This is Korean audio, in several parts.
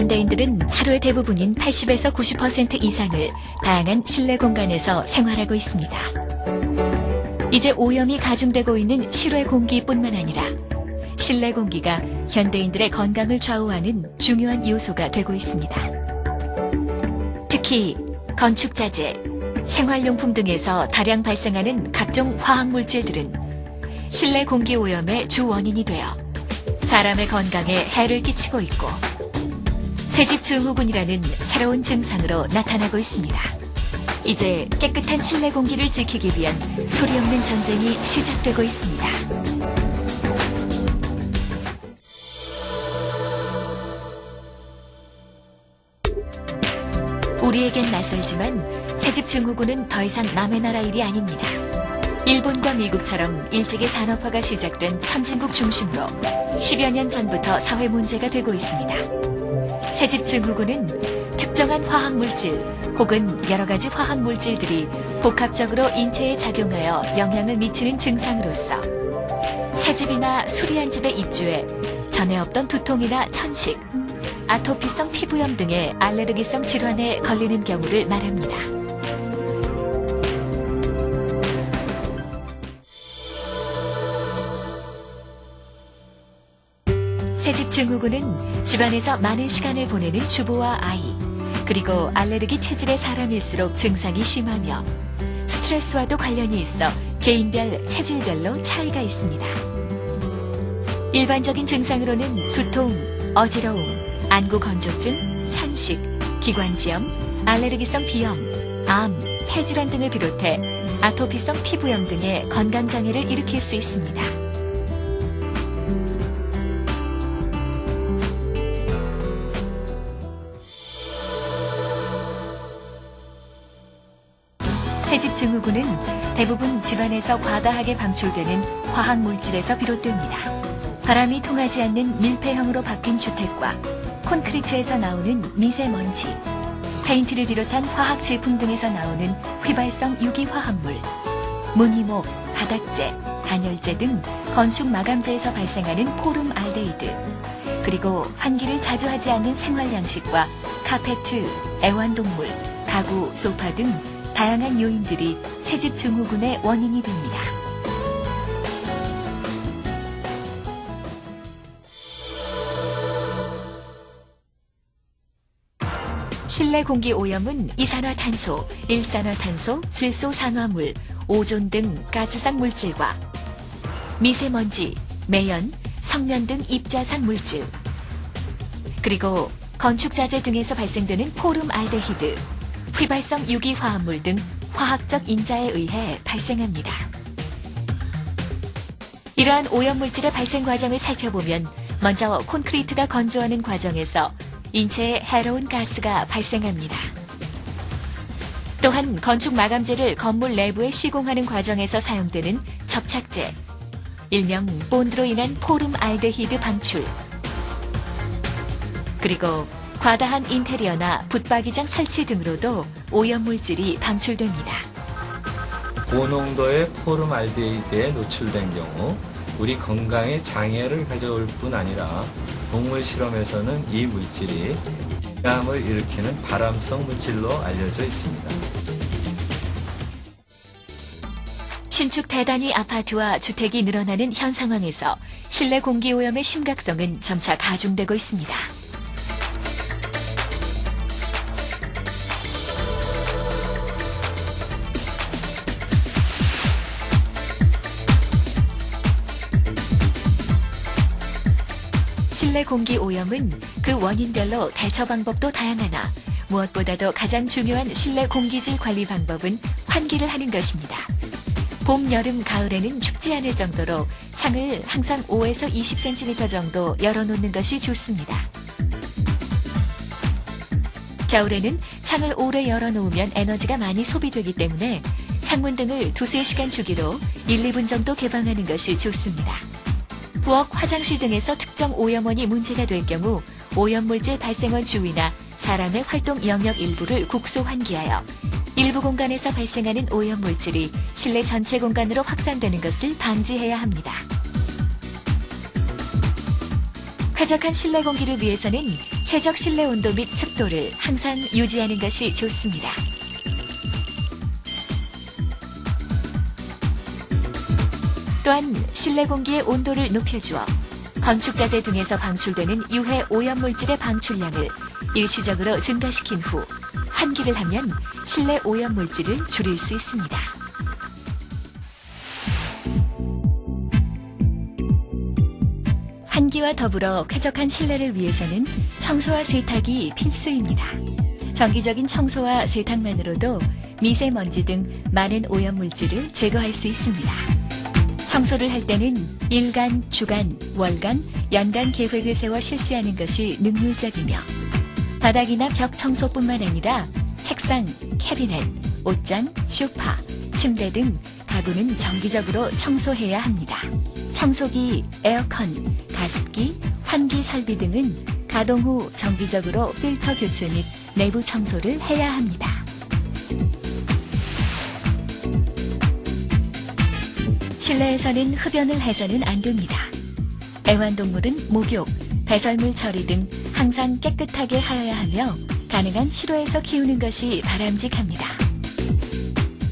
현대인들은 하루의 대부분인 80에서 90% 이상을 다양한 실내 공간에서 생활하고 있습니다. 이제 오염이 가중되고 있는 실외 공기뿐만 아니라 실내 공기가 현대인들의 건강을 좌우하는 중요한 요소가 되고 있습니다. 특히 건축자재, 생활용품 등에서 다량 발생하는 각종 화학물질들은 실내 공기 오염의 주 원인이 되어 사람의 건강에 해를 끼치고 있고 새집 증후군이라는 새로운 증상으로 나타나고 있습니다. 이제 깨끗한 실내 공기를 지키기 위한 소리 없는 전쟁이 시작되고 있습니다. 우리에겐 낯설지만 새집 증후군은 더 이상 남의 나라 일이 아닙니다. 일본과 미국처럼 일찍이 산업화가 시작된 선진국 중심으로 10여 년 전부터 사회 문제가 되고 있습니다. 새집 증후군은 특정한 화학물질 혹은 여러 가지 화학물질들이 복합적으로 인체에 작용하여 영향을 미치는 증상으로서 새집이나 수리한 집에 입주해 전에 없던 두통이나 천식, 아토피성 피부염 등의 알레르기성 질환에 걸리는 경우를 말합니다. 새집 증후군은 집안에서 많은 시간을 보내는 주부와 아이, 그리고 알레르기 체질의 사람일수록 증상이 심하며 스트레스와도 관련이 있어 개인별, 체질별로 차이가 있습니다. 일반적인 증상으로는 두통, 어지러움, 안구 건조증, 천식, 기관지염, 알레르기성 비염, 암, 폐질환 등을 비롯해 아토피성 피부염 등의 건강장애를 일으킬 수 있습니다. 새집 증후군은 대부분 집안에서 과다하게 방출되는 화학물질에서 비롯됩니다. 바람이 통하지 않는 밀폐형으로 바뀐 주택과 콘크리트에서 나오는 미세먼지, 페인트를 비롯한 화학 제품 등에서 나오는 휘발성 유기화합물, 무늬목, 바닥재, 단열재 등 건축 마감재에서 발생하는 포름알데히드, 그리고 환기를 자주 하지 않는 생활 양식과 카페트, 애완동물, 가구, 소파 등 다양한 요인들이 새집 증후군의 원인이 됩니다. 실내 공기 오염은 이산화탄소, 일산화탄소, 질소산화물, 오존 등 가스성 물질과 미세먼지, 매연, 성면 등 입자산 물질, 그리고 건축자재 등에서 발생되는 포름알데히드, 휘발성 유기화합물 등 화학적 인자에 의해 발생합니다. 이러한 오염물질의 발생 과정을 살펴보면 먼저 콘크리트가 건조하는 과정에서 인체에 해로운 가스가 발생합니다. 또한 건축 마감재를 건물 내부에 시공하는 과정에서 사용되는 접착제, 일명 본드로 인한 포름알데히드 방출, 그리고 과다한 인테리어나 붙박이장 설치 등으로도 오염물질이 방출됩니다. 고농도의 포름알데히드에 노출된 경우 우리 건강에 장애를 가져올 뿐 아니라 동물 실험에서는 이 물질이 폐암을 일으키는 발암성 물질로 알려져 있습니다. 신축 대단위 아파트와 주택이 늘어나는 현 상황에서 실내 공기 오염의 심각성은 점차 가중되고 있습니다. 실내 공기 오염은 그 원인별로 대처 방법도 다양하나 무엇보다도 가장 중요한 실내 공기질 관리 방법은 환기를 하는 것입니다. 봄, 여름, 가을에는 춥지 않을 정도로 창을 항상 5에서 20cm 정도 열어놓는 것이 좋습니다. 겨울에는 창을 오래 열어놓으면 에너지가 많이 소비되기 때문에 창문 등을 2-3시간 주기로 1-2분 정도 개방하는 것이 좋습니다. 부엌, 화장실 등에서 특정 오염원이 문제가 될 경우 오염물질 발생원 주위나 사람의 활동 영역 일부를 국소 환기하여 일부 공간에서 발생하는 오염물질이 실내 전체 공간으로 확산되는 것을 방지해야 합니다. 쾌적한 실내 공기를 위해서는 최적 실내 온도 및 습도를 항상 유지하는 것이 좋습니다. 또한 실내 공기의 온도를 높여주어 건축자재 등에서 방출되는 유해 오염물질의 방출량을 일시적으로 증가시킨 후 환기를 하면 실내 오염물질을 줄일 수 있습니다. 환기와 더불어 쾌적한 실내를 위해서는 청소와 세탁이 필수입니다. 정기적인 청소와 세탁만으로도 미세먼지 등 많은 오염물질을 제거할 수 있습니다. 청소를 할 때는 일간, 주간, 월간, 연간 계획을 세워 실시하는 것이 능률적이며 바닥이나 벽 청소뿐만 아니라 책상, 캐비넷, 옷장, 소파, 침대 등 가구는 정기적으로 청소해야 합니다. 청소기, 에어컨, 가습기, 환기 설비 등은 가동 후 정기적으로 필터 교체 및 내부 청소를 해야 합니다. 실내에서는 흡연을 해서는 안 됩니다. 애완동물은 목욕, 배설물 처리 등 항상 깨끗하게 하여야 하며 가능한 실외에서 키우는 것이 바람직합니다.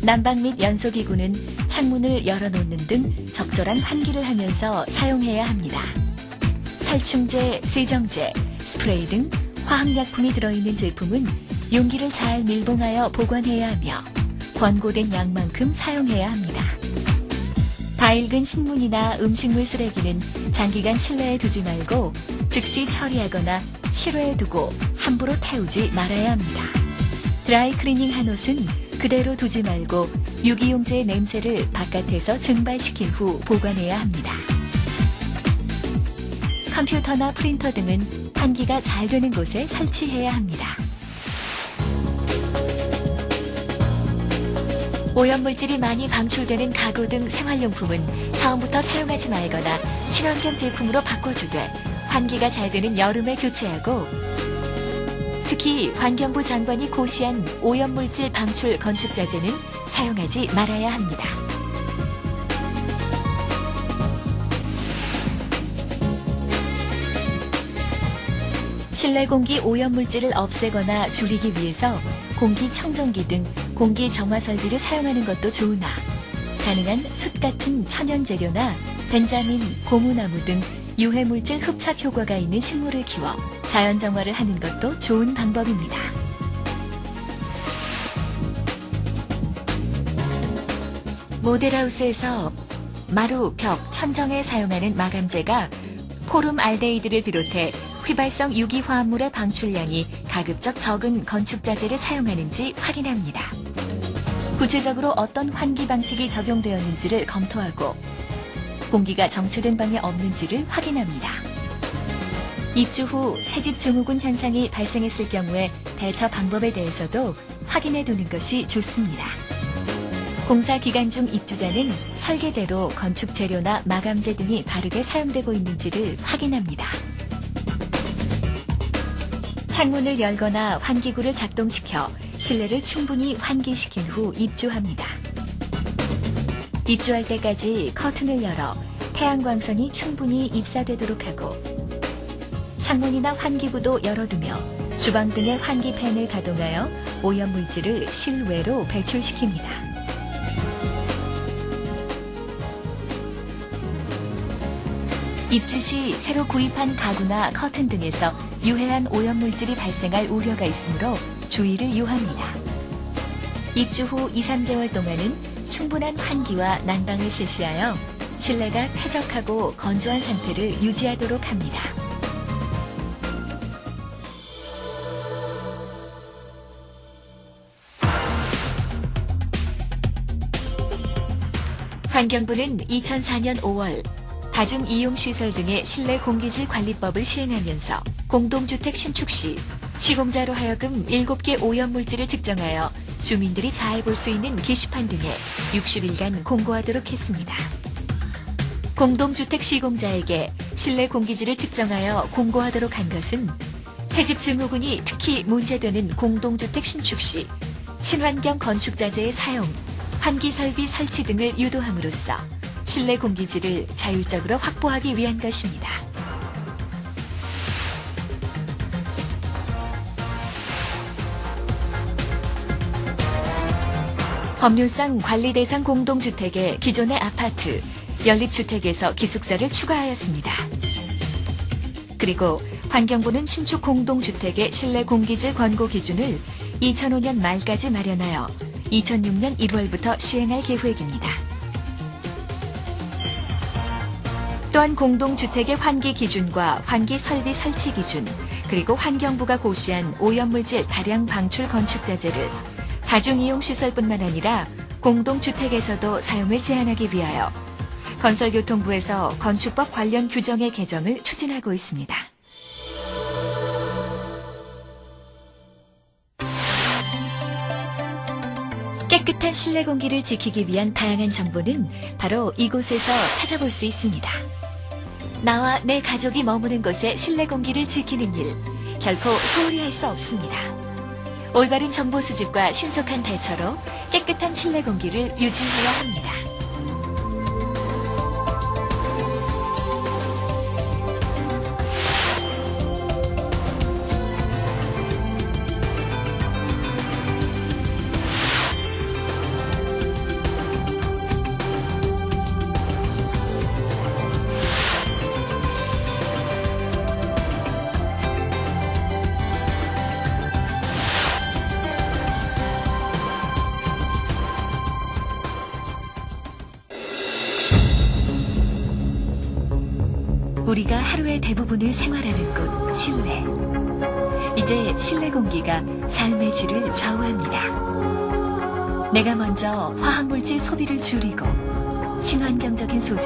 난방 및 연소기구는 창문을 열어놓는 등 적절한 환기를 하면서 사용해야 합니다. 살충제, 세정제, 스프레이 등 화학약품이 들어있는 제품은 용기를 잘 밀봉하여 보관해야 하며 권고된 양만큼 사용해야 합니다. 다 익은 신문이나 음식물 쓰레기는 장기간 실내에 두지 말고 즉시 처리하거나 실외에 두고 함부로 태우지 말아야 합니다. 드라이 클리닝 한 옷은 그대로 두지 말고 유기용제의 냄새를 바깥에서 증발시킨 후 보관해야 합니다. 컴퓨터나 프린터 등은 환기가 잘 되는 곳에 설치해야 합니다. 오염물질이 많이 방출되는 가구 등 생활용품은 처음부터 사용하지 말거나 친환경 제품으로 바꿔주되 환기가 잘 되는 여름에 교체하고 특히 환경부 장관이 고시한 오염물질 방출 건축자재는 사용하지 말아야 합니다. 실내 공기 오염물질을 없애거나 줄이기 위해서 공기청정기 등 공기정화 설비를 사용하는 것도 좋으나 가능한 숯 같은 천연 재료나 벤자민, 고무나무 등 유해물질 흡착 효과가 있는 식물을 키워 자연 정화를 하는 것도 좋은 방법입니다. 모델하우스에서 마루, 벽, 천정에 사용하는 마감재가 포름알데히드를 비롯해 휘발성 유기화합물의 방출량이 가급적 적은 건축자재를 사용하는지 확인합니다. 구체적으로 어떤 환기 방식이 적용되었는지를 검토하고 공기가 정체된 방이 없는지를 확인합니다. 입주 후 새집 증후군 현상이 발생했을 경우에 대처 방법에 대해서도 확인해 두는 것이 좋습니다. 공사 기간 중 입주자는 설계대로 건축 재료나 마감재 등이 바르게 사용되고 있는지를 확인합니다. 창문을 열거나 환기구를 작동시켜 실내를 충분히 환기시킨 후 입주합니다. 입주할 때까지 커튼을 열어 태양광선이 충분히 입사되도록 하고 창문이나 환기구도 열어두며 주방 등의 환기팬을 가동하여 오염물질을 실외로 배출시킵니다. 입주 시 새로 구입한 가구나 커튼 등에서 유해한 오염물질이 발생할 우려가 있으므로 주의를 요합니다. 입주 후 2, 3개월 동안은 충분한 환기와 난방을 실시하여 실내가 쾌적하고 건조한 상태를 유지하도록 합니다. 환경부는 2004년 5월 다중이용시설 등의 실내 공기질 관리법을 시행하면서 공동주택 신축 시 시공자로 하여금 7개 오염물질을 측정하여 주민들이 잘 볼 수 있는 게시판 등에 60일간 공고하도록 했습니다. 공동주택 시공자에게 실내 공기질을 측정하여 공고하도록 한 것은 새집 증후군이 특히 문제되는 공동주택 신축 시 친환경 건축자재의 사용, 환기설비 설치 등을 유도함으로써 실내 공기질을 자율적으로 확보하기 위한 것입니다. 법률상 관리 대상 공동주택에 기존의 아파트, 연립주택에서 기숙사를 추가하였습니다. 그리고 환경부는 신축 공동주택의 실내 공기질 권고 기준을 2005년 말까지 마련하여 2006년 1월부터 시행할 계획입니다. 또한 공동주택의 환기 기준과 환기 설비 설치 기준, 그리고 환경부가 고시한 오염물질 다량 방출 건축자재를 다중이용시설뿐만 아니라 공동주택에서도 사용을 제한하기 위하여 건설교통부에서 건축법 관련 규정의 개정을 추진하고 있습니다. 깨끗한 실내 공기를 지키기 위한 다양한 정보는 바로 이곳에서 찾아볼 수 있습니다. 나와 내 가족이 머무는 곳의 실내 공기를 지키는 일, 결코 소홀히 할 수 없습니다. 올바른 정보 수집과 신속한 대처로 깨끗한 실내 공기를 유지해야 합니다. 우리가 하루의 대부분을 생활하는 곳, 실내. 이제 실내 공기가 삶의 질을 좌우합니다. 내가 먼저 화학물질 소비를 줄이고 친환경적인 소재